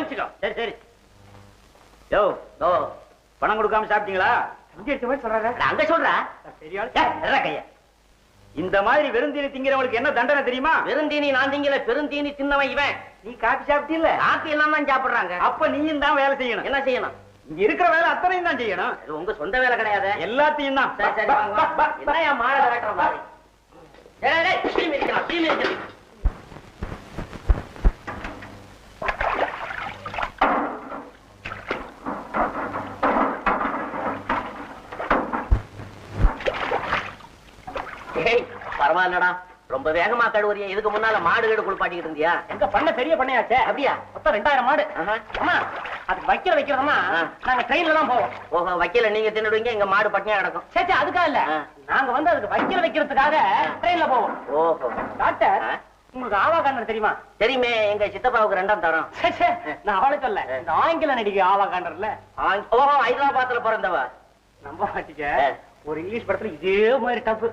வச்சுக்கோ. சரி சரி. யோ யோ பணம் கொடுக்காம சாப்பிட்டீங்களா? சொல்றாரு. அங்க சொல்ற பெரிய கைய. இந்த மாதிரி வெறுந்தீனி திங்கிறவங்களுக்கு என்ன தண்டனை தெரியுமா? வெறுந்தீனி நான் திங்கல, பெருந்தீனி தின்னவன் இவன். நீ காப்பி சாப்பிட்டீல்ல? காப்பி எல்லாம் தான் சாப்பிடுறாங்க. அப்ப நீயும் தான் வேலை செய்யணும். என்ன செய்யணும்? இங்க இருக்கிற வேலை அத்தனையும் தான் செய்யணும். இது உங்க சொந்த வேலை கிடையாது. எல்லாத்தையும் தான். சரி சரி வாங்க வா. என்னையா மாடை காட்டுற மாதிரி? டேய் டேய் டீ மிதிக்கலாம், டீ மிதிக்கலாம். பரவாயில்லடா, ரொம்ப வேகமா கழுவுறியா? இதுக்கு முன்னால மாடு கீடு குளிப்பாட்டிட்டு இருந்தியா? எங்க பண்ண பெரிய பண்ணையாச்சே. அப்படியா? மொத்தம் 2000 மாடு. அம்மா அதுக்கு வைக்கிறதுனா நாங்க ட்ரெயின்ல தான் போவோம். ஓஹோ, வைக்கல நீங்க தின்னுடுவீங்க, எங்க மாடு பட்டினியா கிடக்கும். சரி அதுக்காக இல்ல, நாங்க வந்து அதுக்கு வைக்கிறதுக்காக ட்ரெயின்ல போவோம். ஓஹோ. டாக்டர் உங்களுக்கு ஆவா காண்டர் தெரியுமா? தெரியுமே, எங்க சித்தப்பாவுக்கு 2ஆம் தரம். நான் அவளை சொல்ல, இந்த ஆங்கில நடிகை ஆவா காண்டர்ல. ஓஹோ, ஹைதராபாத்ல பிறந்தவ. நம்ப மாட்டீங்க, ஒரு இங்கிலீஷ் படத்துல இதே மாதிரி டப்பு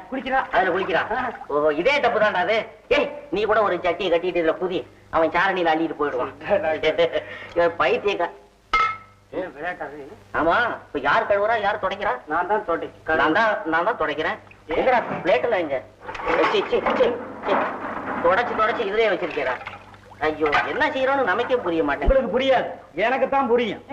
குளிக்கிறா. அதுல குளிக்கிறா? ஓஹோ, இதே டப்பு தான்டா அது. ஏய், நீ கூட ஒரு சட்டியை கட்டிட்டு இதுல குதி, அவன் சாரணியில அள்ளிட்டு போயிடுவான். பைத்தியக்கா. ஆமா, இப்ப யார் கழுவுறா, யார் துடைக்கிறா? நான் தான் நான் தான் துடைக்கிறேன். எங்கடா பிளேட்ல இங்க தொடச்சு இதுலயே வச்சிருக்கா? ஐயோ, என்ன செய்யறோம்னு நமக்கே புரிய மாட்டேன். உங்களுக்கு புரியாது, எனக்கு தான் புரியும்.